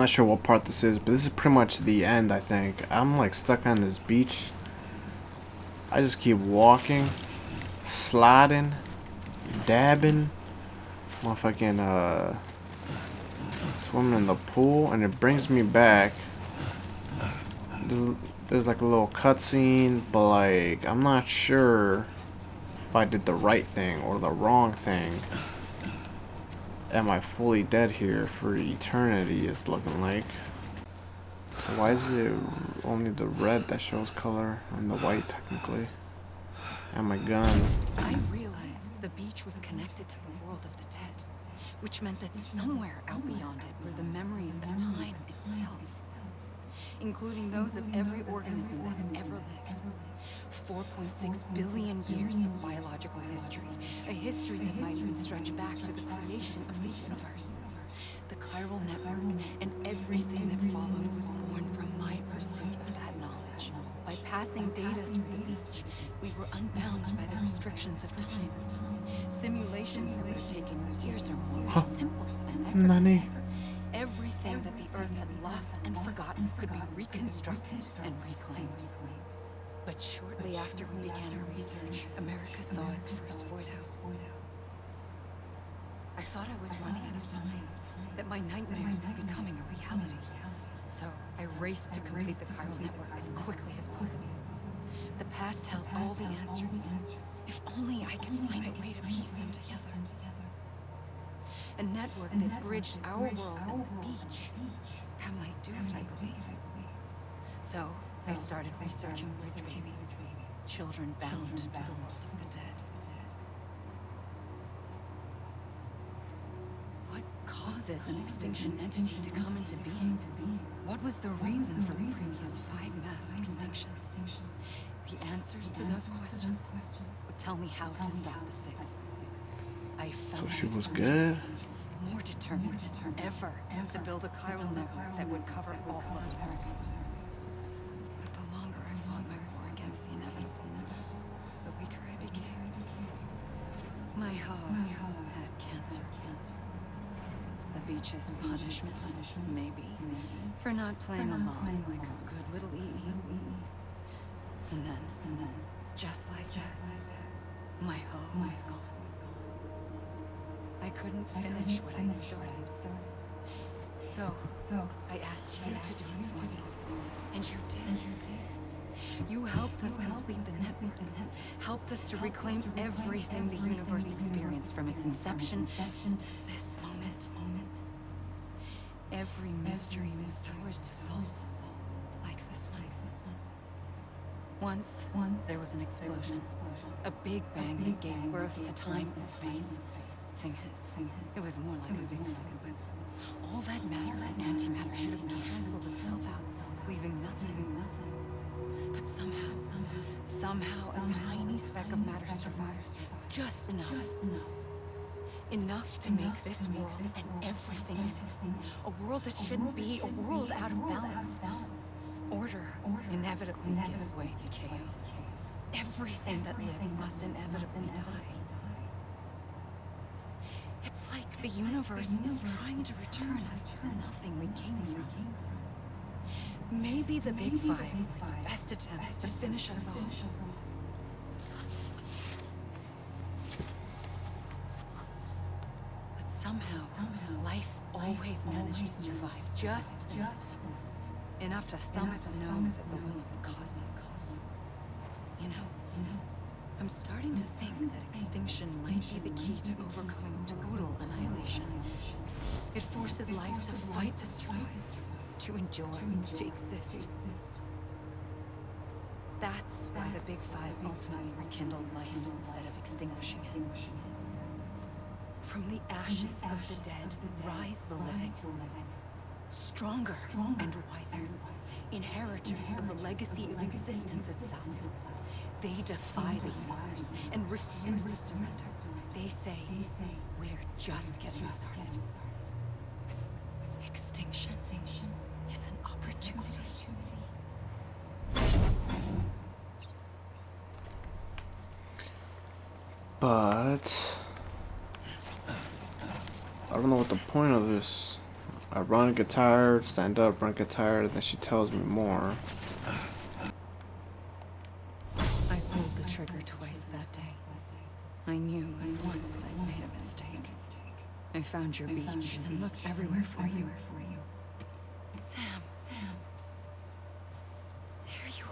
not sure what part this is, but this is pretty much the end, I think. I'm like stuck on this beach. I just keep walking, sliding, dabbing, motherfucking swimming in the pool, and it brings me back. There's like a little cutscene, but like I'm not sure if I did the right thing or the wrong thing. Am I fully dead here for eternity? It's looking like. Why is it only the red that shows color and the white technically? And my gun. I realized the beach was connected to the world of the dead, which meant that somewhere out beyond it were the memories of time itself, including those of every organism that ever lived. 4.6 billion years of biological history, a history that might even stretch back to the creation of the universe. The chiral network and everything that followed was born from my pursuit of that knowledge. By passing data through the beach, we were unbound by the restrictions of time. Simulations that would have taken years or more, simple and effortless. Everything that the Earth had lost and forgotten could be reconstructed and reclaimed. But shortly after we began our research, America saw its first void out. I thought I was running out of time, that my nightmares were becoming a reality. So I raced to complete the chiral network as quickly as possible. The past held all the answers. If only I could find a way to piece them together. A network that bridged our world and the beach. That might do it, I believed. So I started researching bridge babies, children bound to the world of the dead. What causes an extinction entity to come into being? What was the reason for the previous 5 mass extinctions? The answers to those questions would tell me how to stop the 6th. So she was good? More determined than ever to build a chiral network that would cover all of America. But the longer I fought my war against the inevitable, the weaker I became. My home had cancer. The beach's punishment, maybe, for not playing along like a good little E. And then, just like that, my home was gone. I couldn't finish what I'd started. So, I asked you to do it for me. And you did. You helped us complete the network. Helped us to reclaim everything the universe experienced from its inception to this moment. Every mystery was ours to solve. Like this one. Once, there was an explosion. A big bang that gave birth to time and space. Thing is, it was more like a big fluke. All that matter and antimatter should have canceled itself out, leaving nothing. But somehow a tiny speck of matter survived. Just enough. Enough to make this world and everything in it a world that shouldn't be, a world out of balance. Order inevitably gives way to chaos. Everything that lives must inevitably die. It's like the universe is trying to return us to the nothing we came from. Maybe the Big Five were its best attempts to finish us off. But somehow, life always managed to survive just enough to thumb its nose at the will of the cosmos. You know, I'm starting to think that extinction might be the key to overcoming total annihilation. It forces life to fight to survive, to enjoy, to exist. That's why the Big Five ultimately rekindled life instead of extinguishing it. From the ashes of the dead rise the living. Stronger and wiser, inheritors of the legacy of existence itself. They defy the universe and refuse to surrender. They say, we're just getting started. Extinction is an opportunity. But I don't know what the point of this I run, get tired, stand up, run, get tired, and then she tells me more. I pulled the trigger twice that day. I knew at once I'd made a mistake. I found your beach and looked everywhere for you. Sam. There you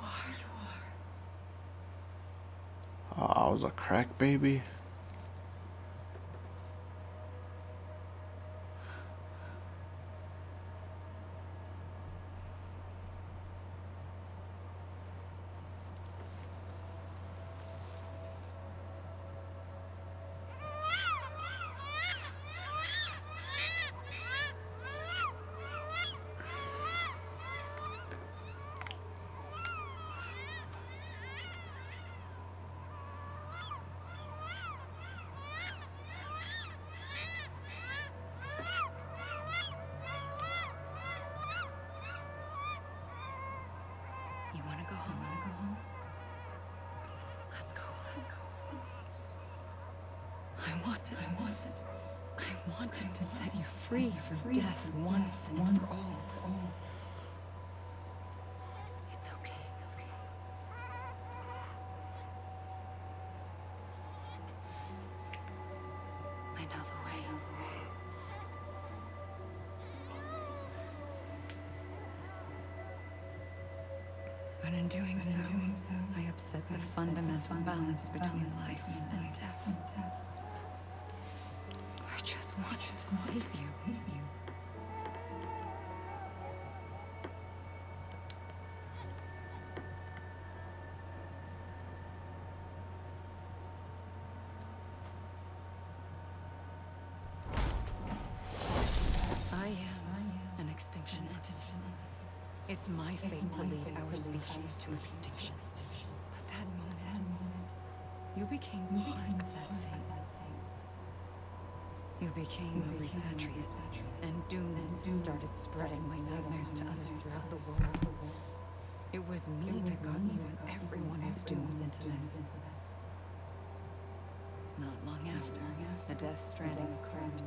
are. I was a crack baby. You wanna go home? Let's go. I wanted to set you free from death once and for all. It's okay. I know the way. But in doing so, I upset the fundamental balance between life and death. I just wanted to save you. I am an extinction entity. It's my fate to lead our species to extinction. But that moment, you became part of that fate. You became a repatriate, and dooms started spreading my nightmares to others throughout the world. It was me that got even everyone with dooms into this. Not long after, a death stranding occurred.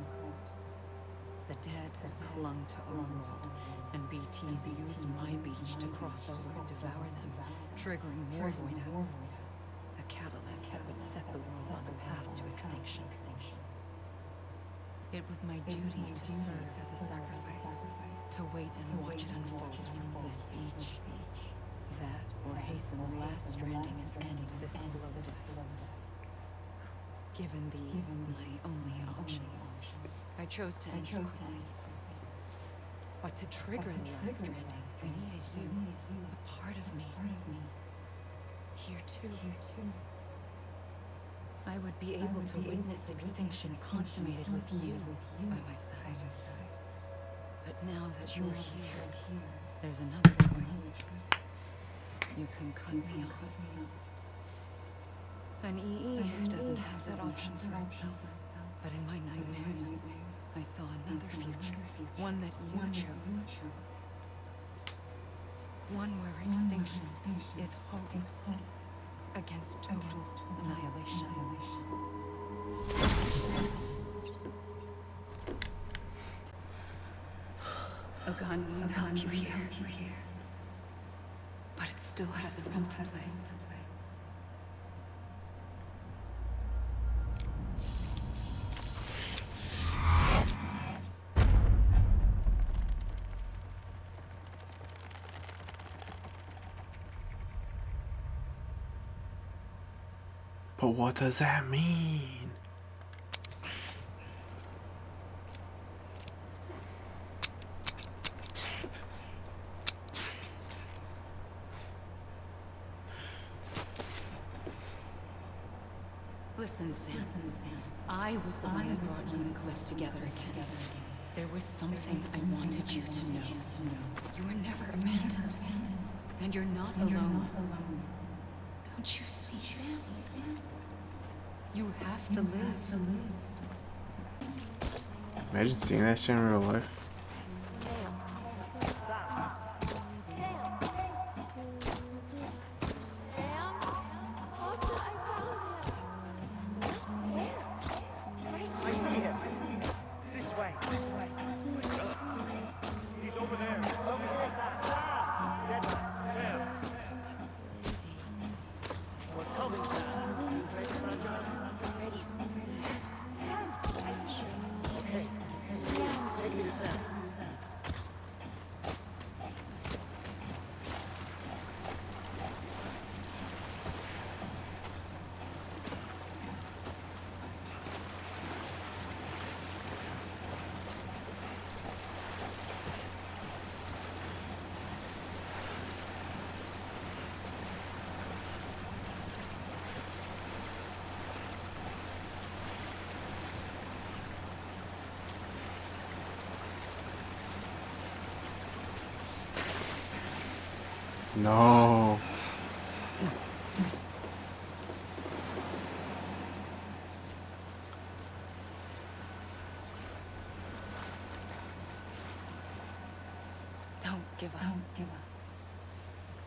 The dead clung to our world, and BTs used my beach to cross over and devour them, triggering more void outs. A catalyst that would set the world on a path to extinction. It was my duty to serve as a sacrifice, to wait and watch it unfold from this beach. That, or hasten the last stranding and end this slow death. Given these my only options, I chose to end quickly. But to trigger the last stranding, I needed you, a part of me. Here too. I would be able to witness extinction consummated with you by my side. But now that you're here, there's another choice. You can cut me off. An EE doesn't have that option for itself. But in my nightmares, I saw another future. One that you chose. One where extinction is hope against total annihilation. A gun won't help you here. But it still has a role to play. But what does that mean? Listen, Sam. I was the one that brought you and Cliff together again. There was something I wanted you to know. You were never abandoned. And you're not alone. Don't you see, Sam? You have to live. Imagine seeing that shit in real life. No. Don't give up.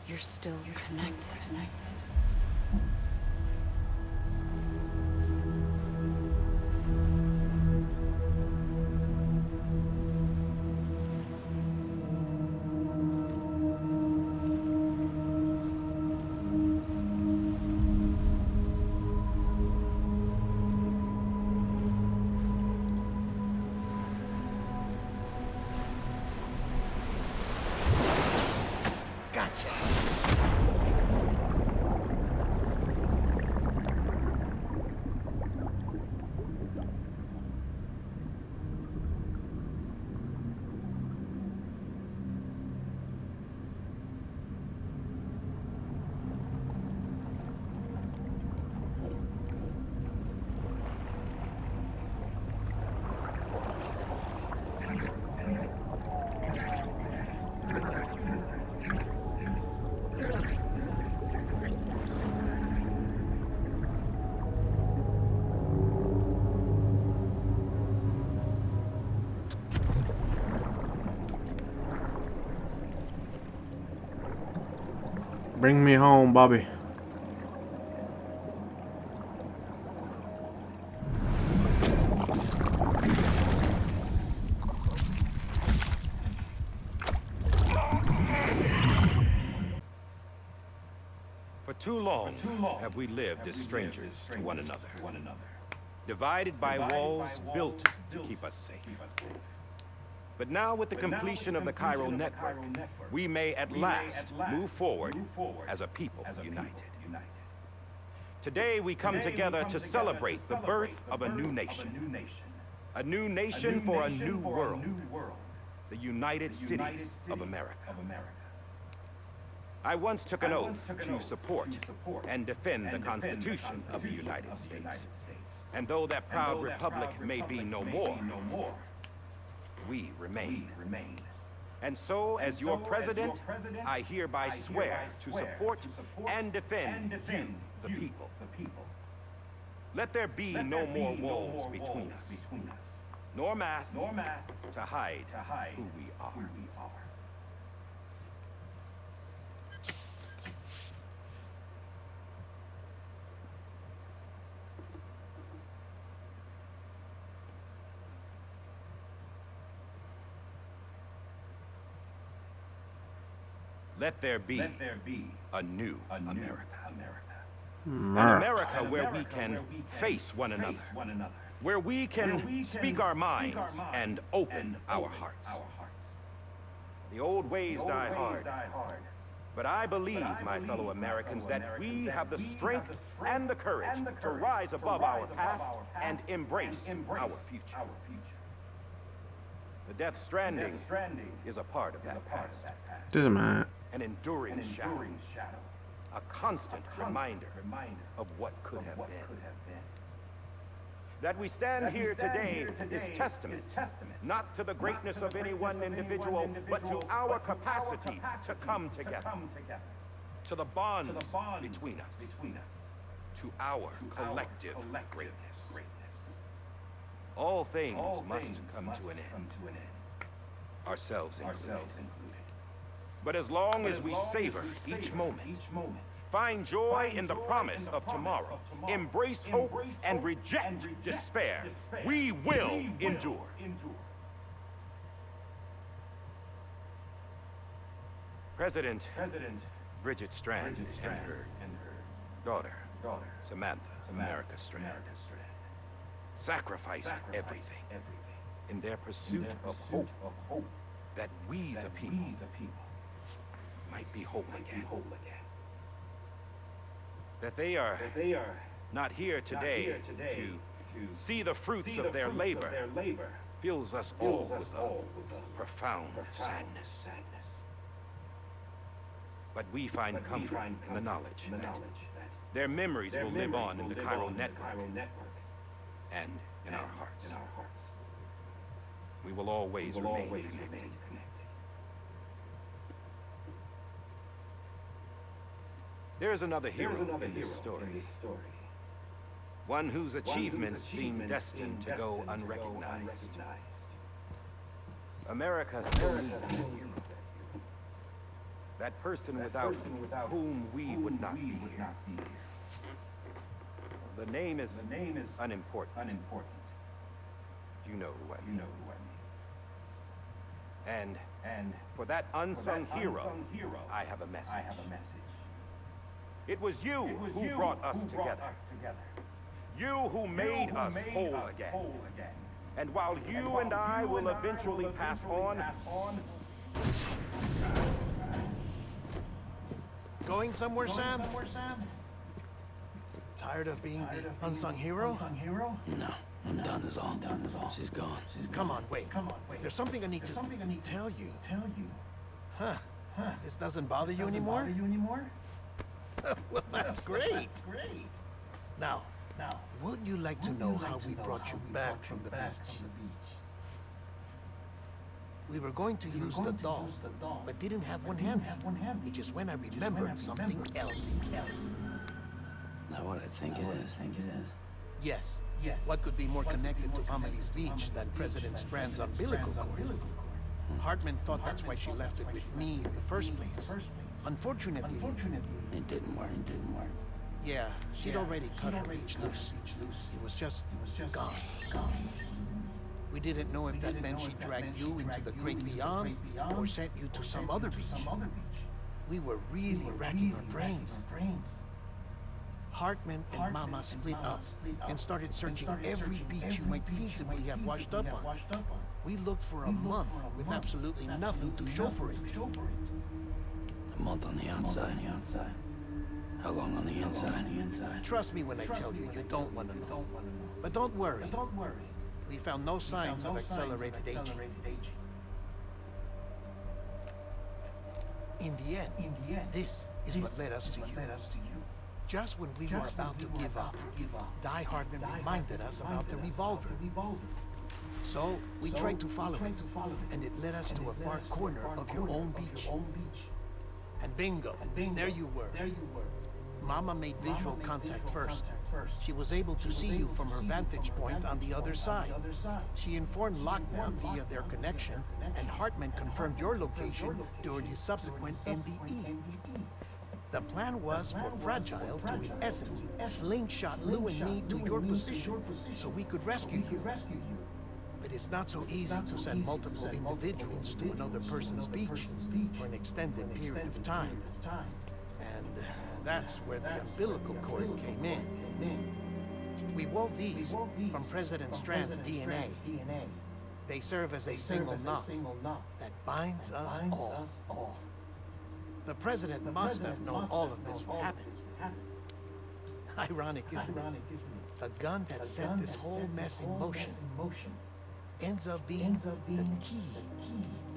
You're still connected. Gotcha. Bring me home, Bobby. For too long have we lived as strangers to one another, divided by walls built to keep us safe. But now, with the completion of the Chiral Network, we may at last move forward as a people united. Today, we come together to celebrate the birth of a new nation. A new nation for a new world. The United Cities of America. I once took an oath to support and defend the Constitution of the United States. And though that proud republic may be no more, we remain. And so, as your president, I hereby swear to support and defend you, the people. Let there be no more walls between us, nor masks to hide who we are. Let there be a new America. An America where we can face one another. Where we can speak our minds and open our hearts. The old ways die hard. But I believe, my fellow Americans, that we have the strength and the courage to rise above our past and embrace our future. The Death Stranding is a part of that past. Doesn't matter. An enduring shadow. A constant reminder of what could have been. That we stand here today is testament, not to the greatness of any one individual, but to our capacity to come together. To the bonds between us. To our collective greatness. All things must come to an end. Ourselves included. But as long as we savor each moment, find joy in the promise of tomorrow, embrace hope, and reject despair, we will endure. President Bridget Strand and her daughter, Samantha America Strand, sacrificed everything in their pursuit of hope that we, the people, might be whole again. That they are not here today to see the fruits of their labor fills us all with a profound sadness. But we find comfort in the knowledge that their memories will live on in the Chiral Network and in our hearts. We will always remain connected. There's another hero in this story. One whose achievements seem destined to go unrecognized. America still needs that hero. That person without whom we would not be here. The name is unimportant. You know who I mean. And for that unsung hero, I have a message. It was you who brought us together. You who made us whole again. And while you and I will eventually pass on... Going somewhere, Sam? Tired of being the unsung hero? No, I'm done is all. She's gone. Come on, wait. There's something I need to tell you. Huh. This doesn't bother you anymore? Well, that's great. Now, wouldn't you like to know how we brought you back from the beach? We were going to use the doll, but didn't have one handy, which is when I remembered something else. Not what I think it is. Yes. What could be more connected to Amelie's beach than President Strand's umbilical cord? Hartman thought that's why she left it with me in the first place. Unfortunately, It didn't work. yeah, she'd already cut her beach loose. It was just gone. We didn't know if that meant she dragged you into the great beyond or sent you to some other beach. We were really racking our brains. Hartman and Mama split up and started searching every beach you might feasibly have washed up on. We looked for a month with absolutely nothing to show for it. A month on the outside. How long on the inside? Trust me when I tell you, you don't want to know. But don't worry. We found no signs of accelerated aging. In the end, this is what led us to you. Just when we were about to give up, Die Hartman reminded us about the revolver. So we tried to follow it, and it led us to a far corner of your own beach. And bingo, there you were. Mama made visual contact first. She was able to see you from her vantage point on the other side. She informed Lockdown via their connection, and Hartman confirmed your location during his subsequent NDE. The plan was for Fragile to, in essence, slingshot Lou and me to your position so we could rescue you. But it's not so easy to send multiple individuals to another person's beach for an extended period of time. And that's where the umbilical cord came in. We wove these from President Strand's DNA. They serve as a single knot that binds us all. The President must have known all of this would happen. Ironic, isn't it? The gun that set this whole mess in motion ends up being the key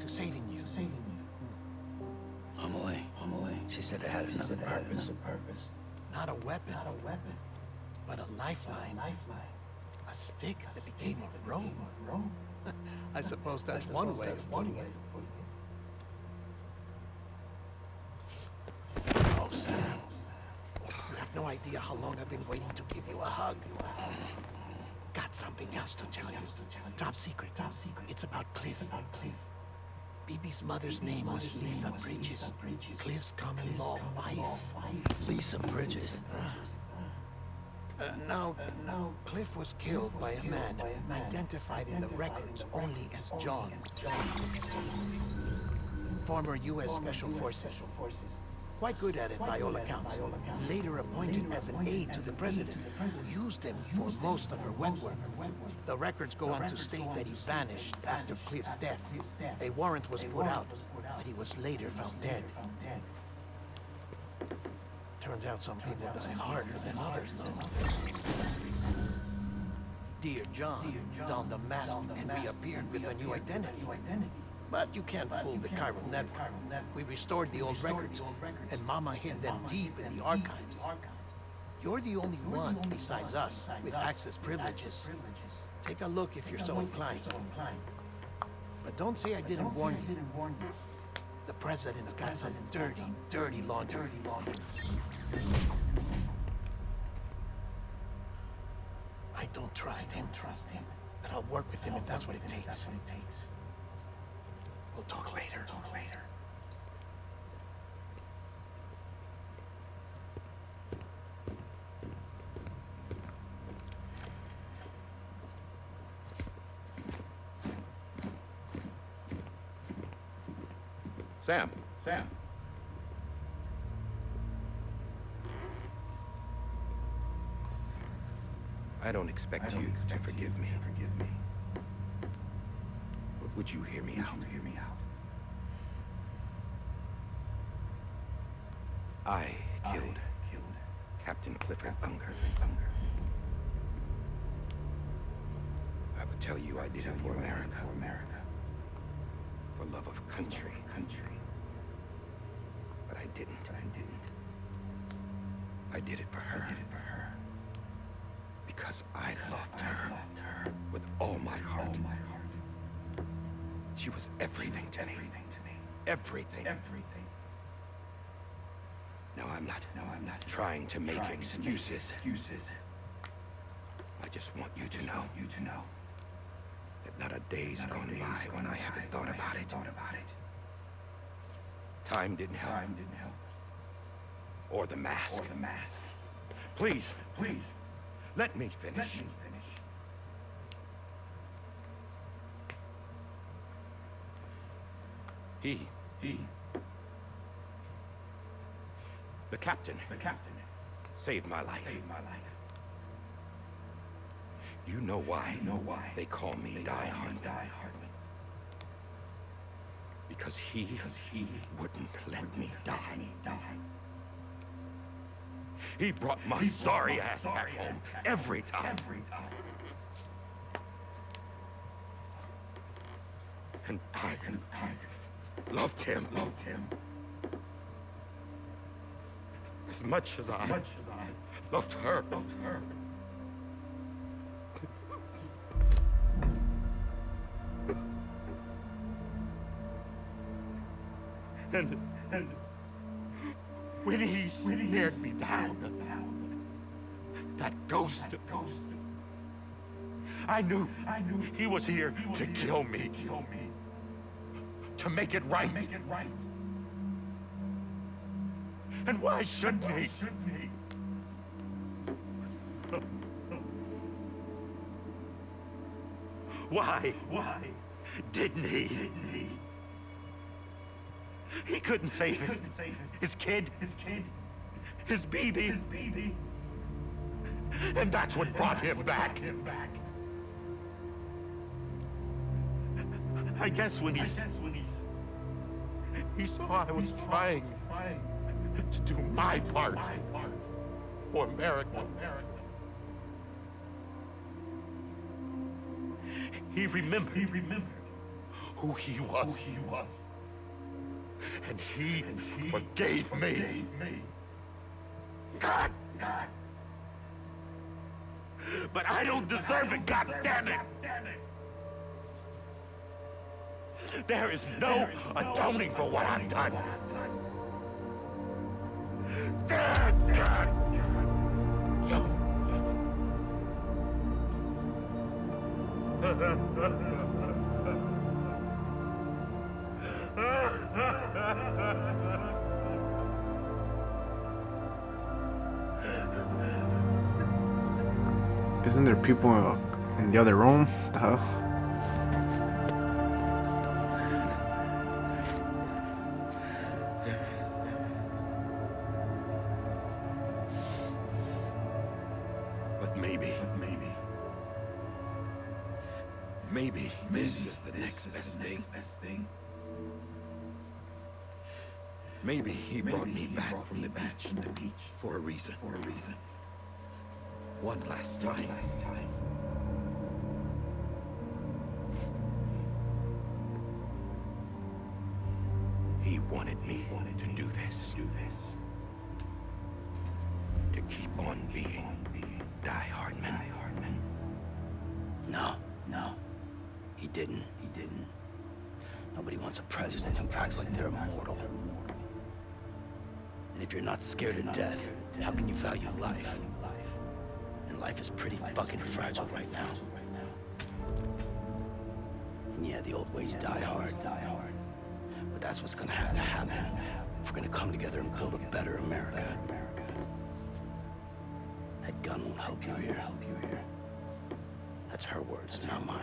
to saving you. Amelie. She said it had another purpose. Not a weapon, but a lifeline. A stick that became a rope. I suppose that's one way of putting it. Oh, Sam. You have no idea how long I've been waiting to give you a hug. Got something else to tell you. Top secret. It's about Cliff. BB's mother's name was Lisa Bridges. Cliff's common-law wife. Lisa Bridges. Now, Cliff was killed by a man identified in the records only as John. Former U.S. Special Forces. Quite good at it by all accounts. Later appointed as an aide to the president, who used him for most of her wet work. The records go on to state that he vanished after Cliff's death. A warrant was put out, but he was later found dead. Turns out some people die harder than others, though. Dear John donned a mask and reappeared with a new identity. But you can't fool the chiral network. We restored the old records, and Mama hid them deep in the archives. You're the only one, besides us, with access privileges. Take a look if you're so inclined. But don't say I didn't warn you. The president's got some dirty, dirty laundry. I don't trust him. But I'll work with him if that's what it takes. We'll talk later. Sam. I don't expect you to forgive me. But would you hear me out? I killed Captain Clifford Unger. I would tell you I did it for America. For love of country. But I didn't. I did it for her. Because I loved her with all my heart. She was everything to me. Everything. No, I'm not trying to make excuses. I just want you to know that not a day's gone by when I haven't thought about it. Time didn't help. Or the mask. Please, let me finish. He, the captain, saved my life. You know why they call me Die Hardman. Because he wouldn't let me die. He brought my sorry ass back home every time. And I loved him. As much as I loved her. And when he stared me down, that ghost, I knew he was here to kill me, to make it right. And why shouldn't he? Why didn't he? He couldn't save his kid, his baby. And that's what brought him back. I guess when he saw I was trying to do my part for America. He remembered who he was. And he forgave me. God! But I don't deserve it, God damn it! There is no atoning for what I've done. Isn't there people in the other room? What the hell? But maybe this is the next best thing. Maybe he brought me back from the beach for a reason. One last time. He wanted me to do this. To keep on being Die Hardman. No. He didn't. Nobody wants a president who acts like they're immortal. And if you're not scared of death, how can you value life? And life is pretty fucking fragile right now. And yeah, the old ways die hard. But that's what's gonna have to happen if we're gonna come together and build a better America. That gun won't help you here. That's her words, not mine.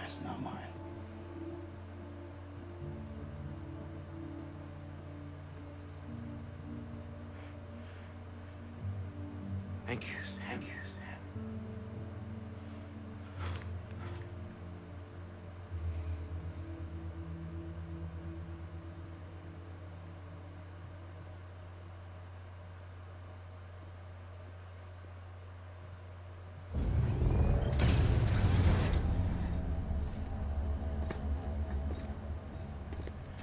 Thank you, Sam.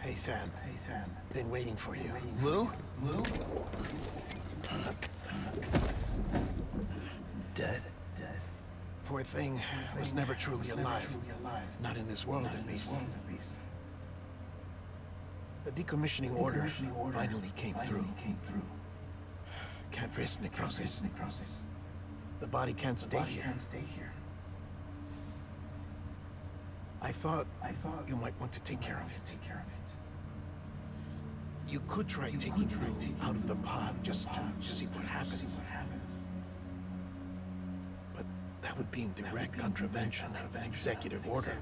Hey, Sam. Been waiting for you. Lou? Dead? Poor thing was never truly alive. Not in this world, at least. The decommissioning order finally came through. Can't risk necrosis. The body can't stay here. I thought you might want to take care of it. You could try taking Lou out of the pod just to see what happens. But that would be in direct contravention of an executive order.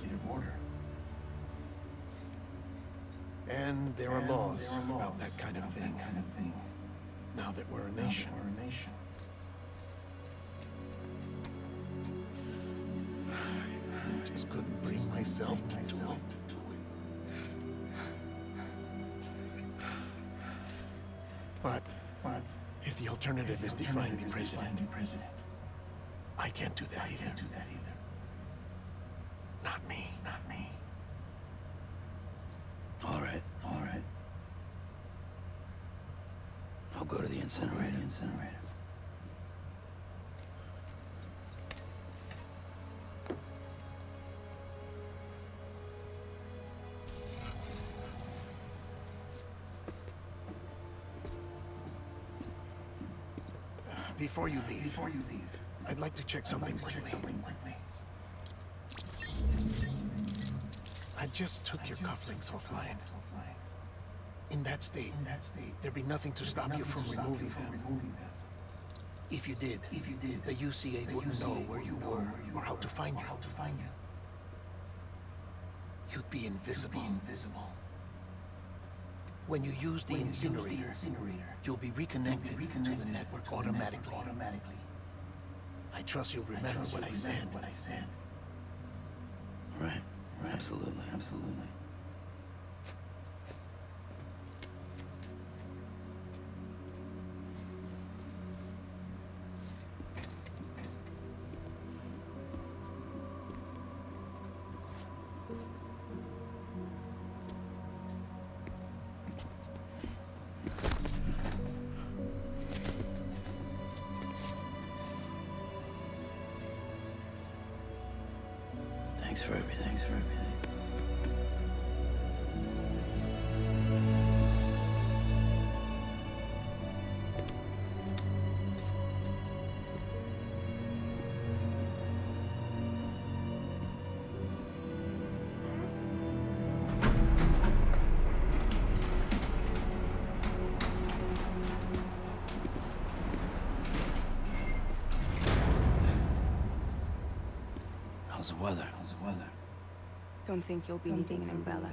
And there are laws about that kind of thing. Now that we're a nation. Just couldn't bring myself to do it. But if the alternative is defying the president, I can't do that either. Not me. All right. I'll go to the incinerator. Before you leave, I'd like to check something quickly. I just took your cufflinks offline. In that state, there'd be nothing to stop you from removing them. If you did, the UCA wouldn't know where you were or how to find you. You'd be invisible. When you use the incinerator, you'll be reconnected to the network automatically. I trust you'll remember what I said. Right. Absolutely. Thanks for everything. How's the weather? Don't think you'll be needing an umbrella.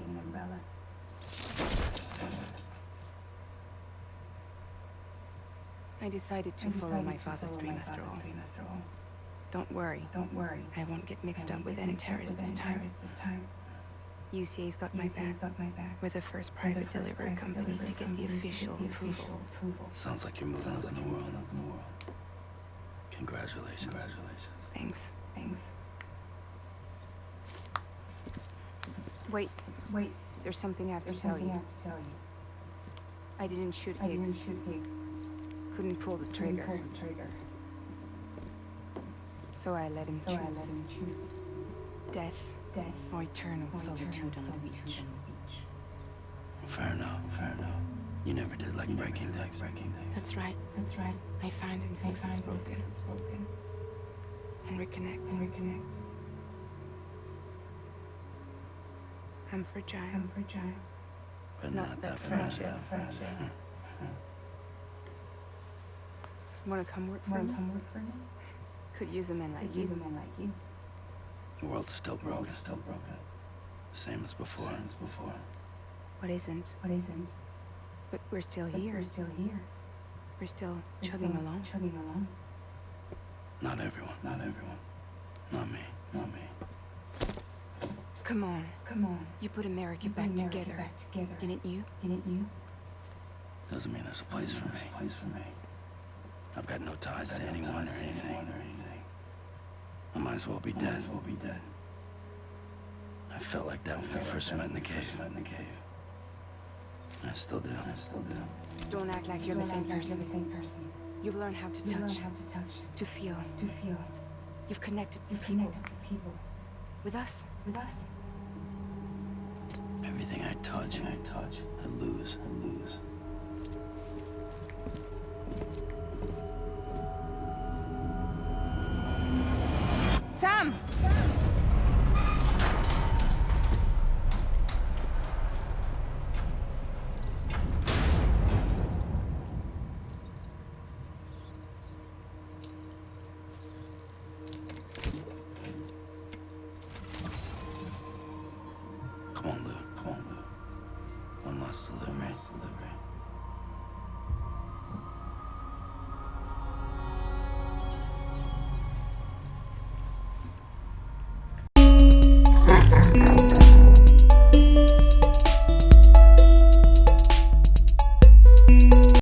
I decided to follow my father's dream after all. Don't worry. I won't get mixed up with any terrorists this time. UCA's got my back. We're the first private delivery company to get the official approval. Sounds like you're moving up in the world. Congratulations. Thanks. Wait. There's something I have to tell you. I didn't shoot Higgs. Couldn't pull the trigger. So I let him choose. Death or eternal solitude on the beach. Fair enough. You never did like breaking things. That's right. I find and fix what's broken. And reconnect. I'm fragile. But not that fragile. Wanna come work for me? Could use a man like you. The world's still broken. Same as before. What isn't? But we're still here. We're still chugging along. Not everyone. Not me. Come on. You put America back together. Didn't you? Doesn't mean there's a place for me. I've got no ties to anyone or anything. I might as well be dead. I felt like that when we first met in the cave. I still do. Don't act like you're the same person. You've learned how to touch, to feel. You've connected with people. With us. Everything I touch, I lose. Sam!